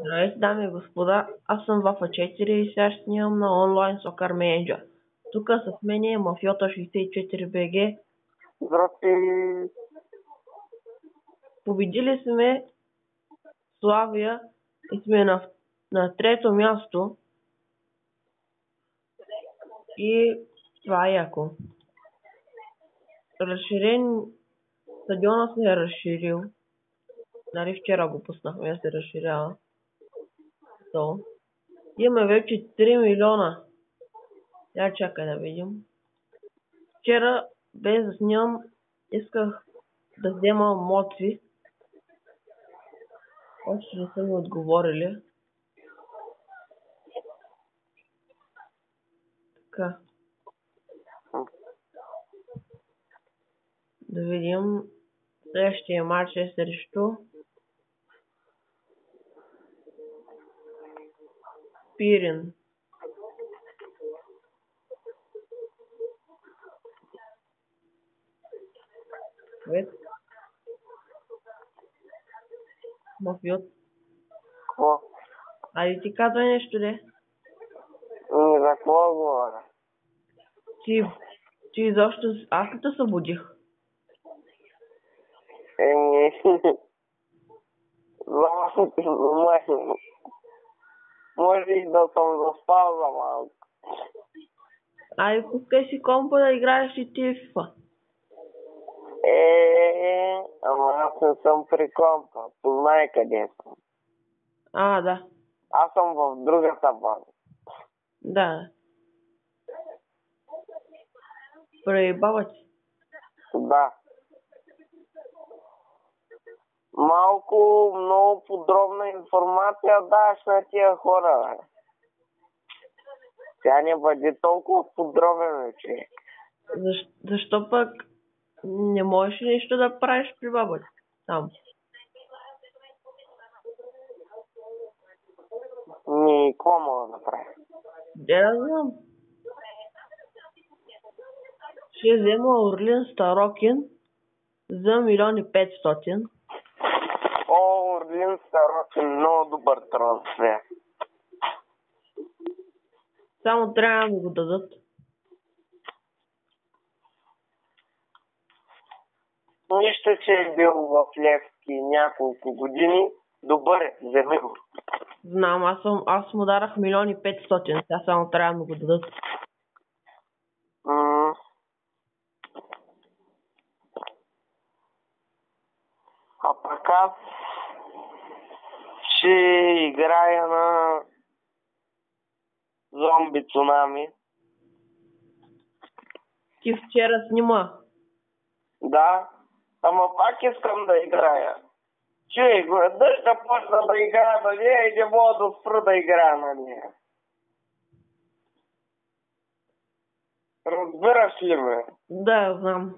Здравейте, дами и господа, аз съм Вафа 4 и сега ще снимам на онлайн Soccer Manager. Тук с мен е Мафиота 64BG. Здрасти. Победили сме Славия и сме на трето място. И това е яко. Стадиона се е разширил. Нали вчера го пуснахме да се разширява. Имаме вече 3 милиона. Сега чакай да видим. Вчера, без да снимам, исках да взема моци. Още не са ми отговорили. Така. Да видим. Следващия матч е срещу Пирин. Мафиот. Какво? Айде ти казвай нещо, де. За какво говоря? Ти изобщо... Аз ли те събудих? Може и да съм заспал за малко. Айде пускай си компа да играеш и ти FIFA. Ама аз не съм при компа. Познай къде съм. Да. Аз съм в другата база. Да. Преебава ти. Да. Малко, много подробна информация даваш на тия хора, бе. Тя не бъде толкова подробен, човек. Защо пък не можеш нещо да правиш при баба ти? Там. Какво мога да правя? Де да знам. Ще взема Орлин Старокин за 1,5 милиона. Орлин Старокин, много добър трансфер. Само трябва да ми го дадат. Нищо, че е бил в Левски няколко години. Добър е, вземи го. Знам, аз му дарах 1,5 милиона. Сега само трябва да ми го дадат. А пък аз ще играя на Зомби Цунами. Ти вчера снима. Да, ама пак искам да играя. Чуй, дъжд да почна да играя на нея и не мога да спра да играя на нея. Разбираш ли ме? Да, знам.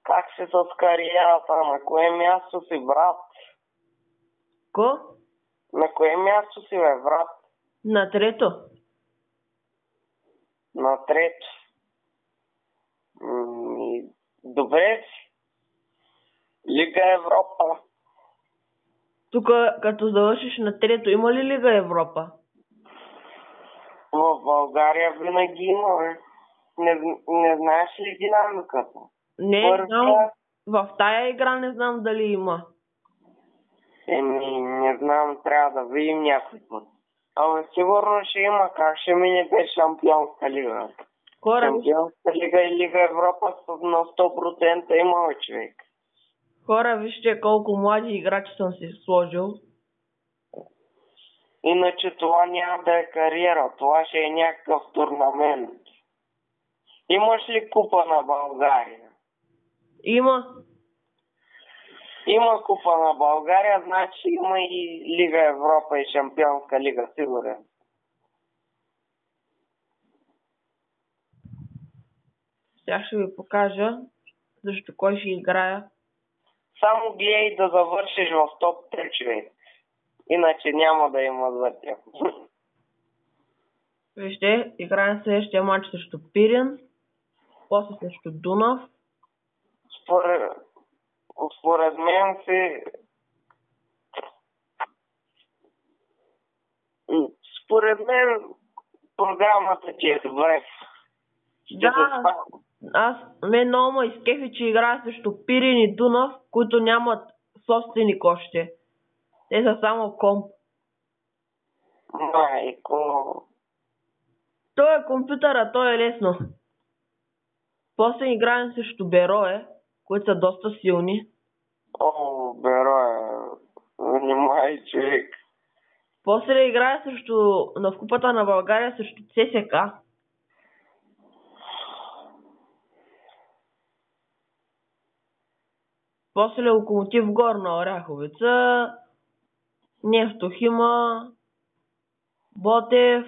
Как си с кариерата? На кое място си, брат? Ко? На кое място си, бе, брат? На трето. На трето. Добре си. Лига Европа. Тук, като завършиш на трето, има ли Лига Европа? В България винаги има, бе. Не знаеш ли динамиката? Не, знам. В тая игра не знам дали има. Не знам, трябва да видим някой път. Ама сигурно ще има, как ще мине без Шампионска лига. Шампионска лига и Лига Европа на 100% има, човек. Хора, вижте колко млади играчи съм си сложил. Иначе това няма да е кариера, това ще е някакъв турнамент. Имаш ли купа на България? Има. Има купа на България, значи има и Лига Европа и Шампионска лига, сигурен. Сега ще ви покажа защо кой ще играя. Само гледай да завършиш в топ 3, човек. Иначе няма да има за тях. Вижте, играем следващия матч срещу Пирин, после срещу Дунав. Според според мен според мен програмата ти е добре. Да, мен много ме изкефи, че играе срещу Пирин и Дунав, които нямат собственик още. Те са само комп. Майко. Той е компютъра, той е лесно. После играем срещу Берое, които са доста силни. О, Берое. Внимай, човек. После играе в Купата на България срещу ЦСК. После Локомотив Горна Оряховица, Нефтохима, Ботев,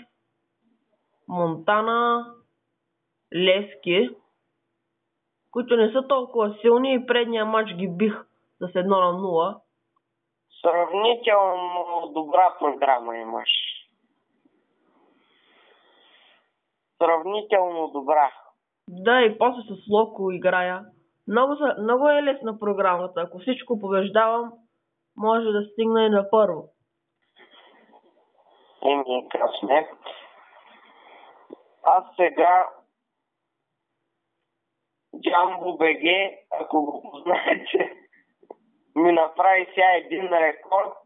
Монтана, Левски, които не са толкова силни и предния матч ги бих с 1-0. Сравнително добра програма имаш. Сравнително добра. Да, и после с Локо играя. Много е лесна програмата. Ако всичко побеждавам, може да стигна и на първо. Късмет. Аз сега Джамбо БГ, ако го познаете, ми направи сега един рекорд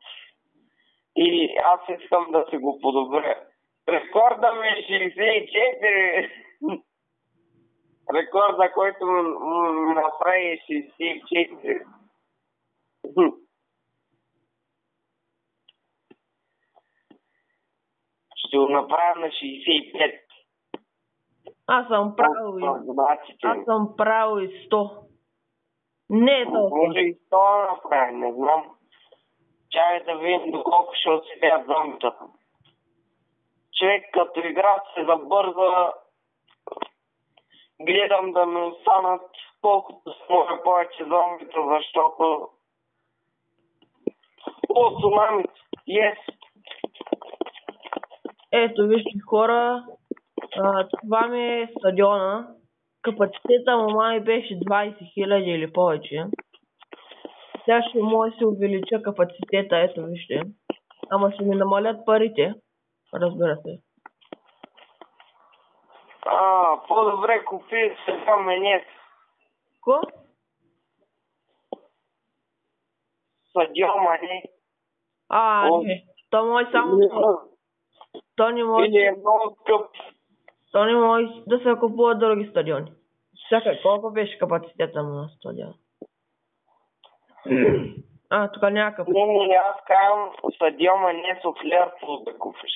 и аз искам да си го подобря. Рекорда ми е 64. Рекорда, който ми направи е 64. Ще го направя на 65. Аз съм правил и 100. Не е толкова. Може и 100 да направи, не знам. Чакай да видим доколко ще оцелят зомбитата. Човек като игра се забърза, гледам да ми останат колкото се може повече зомбита, защото... О, цунамито! Yes! Ето, вижте хора, това ми е стадиона. Капацитета му май беше 20 000 или повече. Сега ще може да се увелича капацитета, ето вижте. Ама ще ми намалят парите, разбира се. По-добре купи сега мене. Ко? Съдио мане. Не. То може само... То не може... Или е много скъп. То не може да се купуват други стадиони. Чакай, колко беше капацитета на стадиона? Тук няма капацитет. Не, аз казвам стадиона не суфлер да купиш.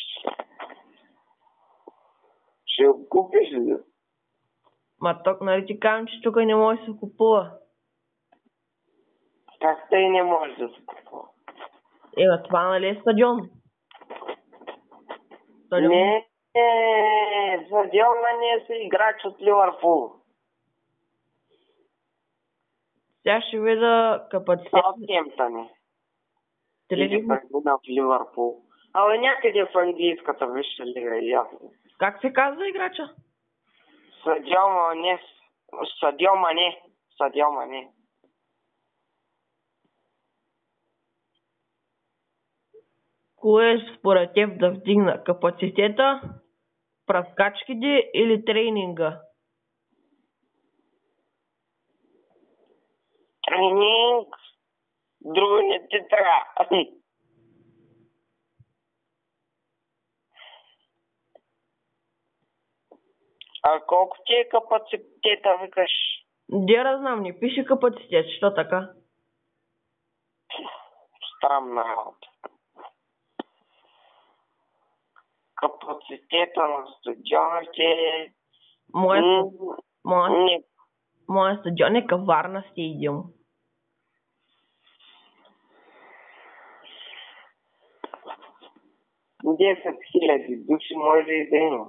Ще го купиш ли? Тук, нали ти казвам, че тук не може да се купува. Как тъй не може да се купува? Това нали е стадион? Не, стадиона не е играч от Ливърпул. Сега ще видя капацитет. Саутгемптън е. Или в Ливърпул. Але някъде в английската висша лига е ясно. Как се казва играча? Садио Мане. Кое според теб да вдигна капацитета, пръскачките или тренинга? Тренинг? Друго не ти трябва. Колко ти е капацитета, викаш? Да знам, не пише капацитет, що така? Странна работа. Капацитета на стадионите... Моя стадион е Каварна стадион. 10 000 души може и да има.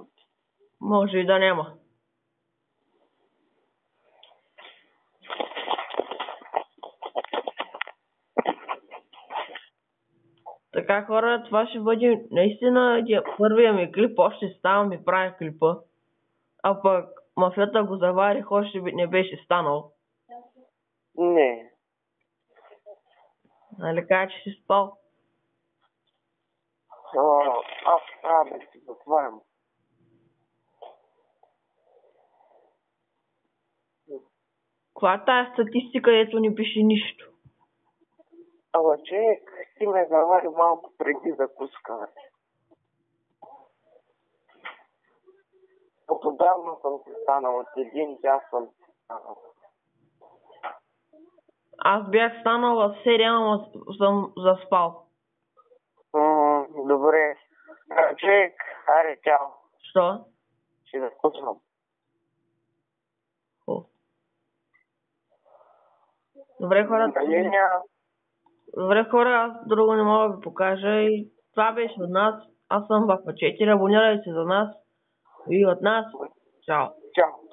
Може и да няма. Така хора, това ще бъде наистина първия ми клип, още ставам и правя клипа. А пък мафията го заварих, още не беше станал. Не. Нали кажа, че си спал? Аз трябва да си затварям. Каква е тая статистика, ето не пише нищо? Ама човек, ти ме завари малко преди закускане. Отдавна съм си станал, от 1 час съм си станал. Аз бях станал в 7, ама съм заспал. Добре. Човек, аре, чао. Що? Ще да пуснам. Добре, хора. Добре, хора, аз друго не мога да ви покажа и това беше от нас. Аз съм Вафа 4, абонирайте се за нас и от нас. Чао. Чао.